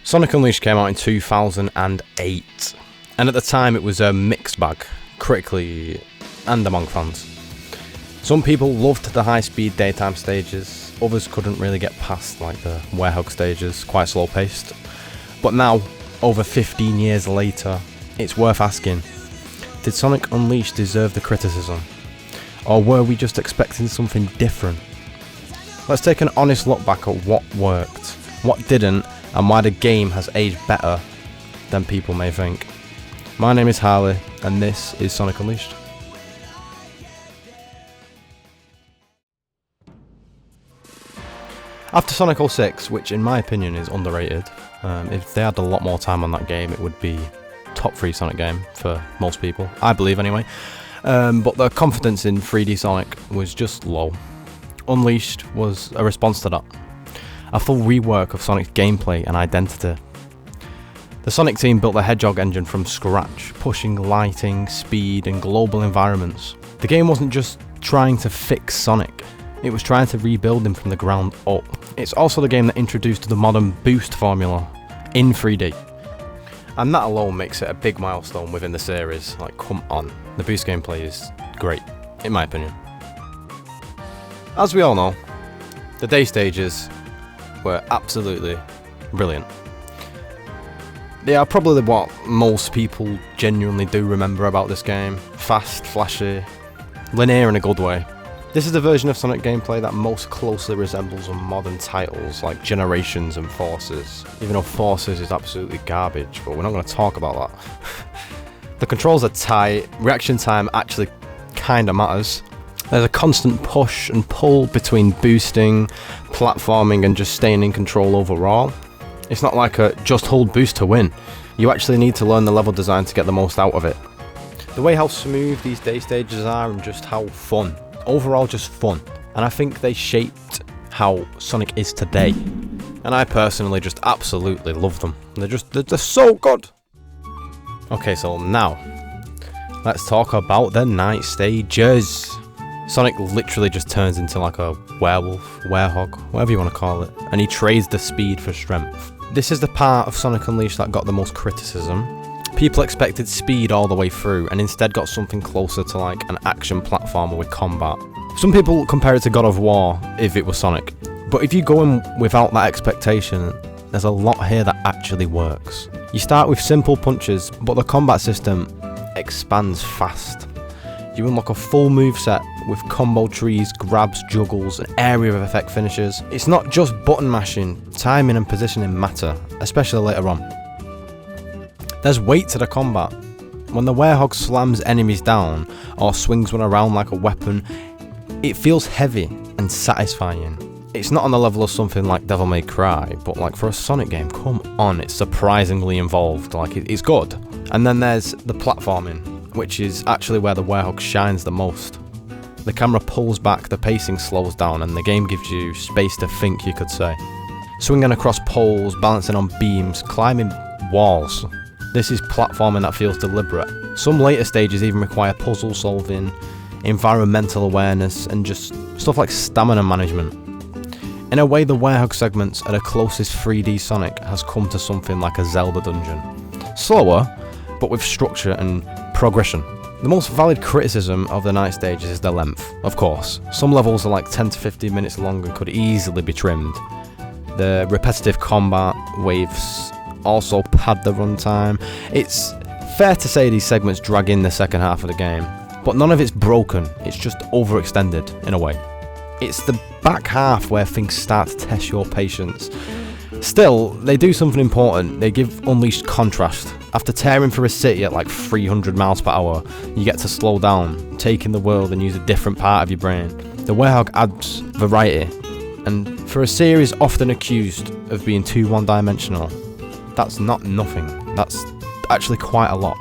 Sonic Unleashed came out in 2008, and at the time it was a mixed bag, critically and among fans. Some people loved the high-speed daytime stages, others couldn't really get past like the Werehog stages, quite slow-paced. But now, over 15 years later, it's worth asking, did Sonic Unleashed deserve the criticism? Or were we just expecting something different? Let's take an honest look back at what worked, what didn't, and why the game has aged better than people may think. My name is Harley, and this is Sonic Unleashed. After Sonic 06, which in my opinion is underrated, if they had a lot more time on that game, it would be top 3 Sonic game for most people, I believe anyway. But the confidence in 3D Sonic was just low. Unleashed was a response to that. A full rework of Sonic's gameplay and identity. The Sonic team built the Hedgehog engine from scratch, pushing lighting, speed, and global environments. The game wasn't just trying to fix Sonic, it was trying to rebuild him from the ground up. It's also the game that introduced the modern boost formula in 3D. And that alone makes it a big milestone within the series. Like, come on, the boost gameplay is great, in my opinion. As we all know, the day stages were absolutely brilliant. They are probably what most people genuinely do remember about this game. Fast, flashy, linear in a good way. This is the version of Sonic gameplay that most closely resembles on modern titles like Generations and Forces. Even though Forces is absolutely garbage, but we're not going to talk about that. The controls are tight, reaction time actually kinda matters. There's a constant push and pull between boosting, platforming, and just staying in control overall. It's not like a just hold boost to win. You actually need to learn the level design to get the most out of it. The way how smooth these day stages are and just how fun. Overall just fun. And I think they shaped how Sonic is today. And I personally just absolutely love them. They're so good. Okay, so now, let's talk about the night stages. Sonic literally just turns into like a werewolf, werehog, whatever you want to call it, and he trades the speed for strength. This is the part of Sonic Unleashed that got the most criticism. People expected speed all the way through and instead got something closer to like an action platformer with combat. Some people compare it to God of War if it was Sonic, but if you go in without that expectation, there's a lot here that actually works. You start with simple punches, but the combat system expands fast. You unlock a full moveset with combo trees, grabs, juggles, and area of effect finishes. It's not just button mashing, timing and positioning matter, especially later on. There's weight to the combat. When the Werehog slams enemies down or swings one around like a weapon, it feels heavy and satisfying. It's not on the level of something like Devil May Cry, but like for a Sonic game, come on, it's surprisingly involved, like it's good. And then there's the platforming, which is actually where the Werehog shines the most. The camera pulls back, the pacing slows down, and the game gives you space to think, you could say. Swinging across poles, balancing on beams, climbing walls. This is platforming that feels deliberate. Some later stages even require puzzle solving, environmental awareness, and just stuff like stamina management. In a way, the Werehog segments are the closest 3D Sonic has come to something like a Zelda dungeon. Slower, but with structure and progression. The most valid criticism of the night stages is their length, of course. Some levels are like 10 to 15 minutes long and could easily be trimmed. The repetitive combat waves also pad the runtime. It's fair to say these segments drag in the second half of the game, but none of it's broken, it's just overextended in a way. It's the back half where things start to test your patience. Still, they do something important. They give Unleashed contrast. After tearing through a city at like 300 miles per hour, you get to slow down, take in the world and use a different part of your brain. The Werehog adds variety, and for a series often accused of being too one-dimensional, that's not nothing. That's actually quite a lot.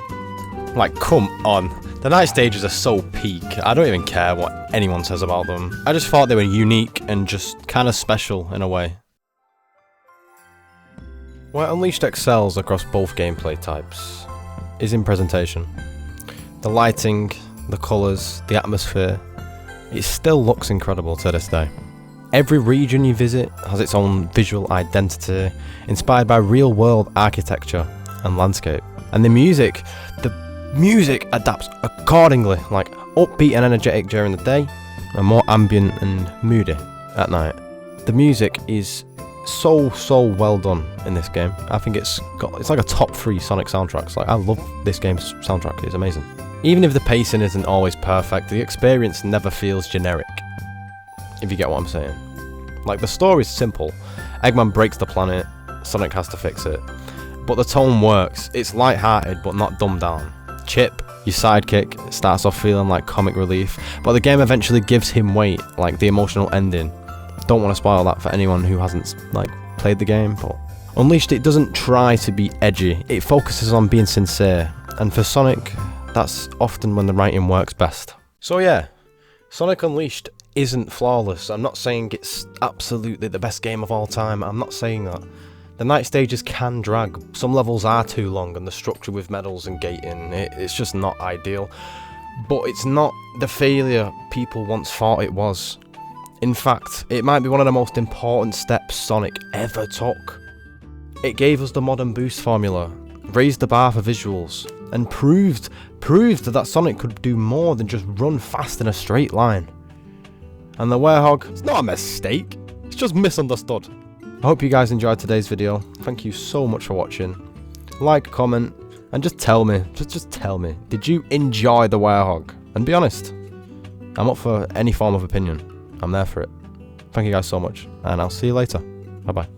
Like, come on. The night stages are so peak, I don't even care what anyone says about them. I just thought they were unique and just kind of special in a way. Where Unleashed excels across both gameplay types is in presentation. The lighting, the colours, the atmosphere, it still looks incredible to this day. Every region you visit has its own visual identity, inspired by real-world architecture and landscape. And the music adapts accordingly, like upbeat and energetic during the day, and more ambient and moody at night. The music is so well done in this game. I think it's like a top 3 Sonic soundtracks. Like, I love this game's soundtrack, it's amazing. Even if the pacing isn't always perfect, the experience never feels generic, if you get what I'm saying. Like, the story's simple. Eggman breaks the planet, Sonic has to fix it. But the tone works. It's light-hearted but not dumbed down. Chip, your sidekick, starts off feeling like comic relief, but the game eventually gives him weight, like the emotional ending. Don't want to spoil that for anyone who hasn't played the game, but Unleashed, it doesn't try to be edgy. It focuses on being sincere, and for Sonic, that's often when the writing works best. So yeah, Sonic Unleashed isn't flawless. I'm not saying it's absolutely the best game of all time. I'm not saying that. The night stages can drag. Some levels are too long, and the structure with medals and gating, it's just not ideal. But it's not the failure people once thought it was. In fact, it might be one of the most important steps Sonic ever took. It gave us the modern boost formula, raised the bar for visuals, and proved that Sonic could do more than just run fast in a straight line. And the Werehog, it's not a mistake, it's just misunderstood. I hope you guys enjoyed today's video. Thank you so much for watching. Like, comment, and just tell me, just tell me, did you enjoy the Werehog? And be honest, I'm up for any form of opinion. I'm there for it. Thank you guys so much, and I'll see you later. Bye bye.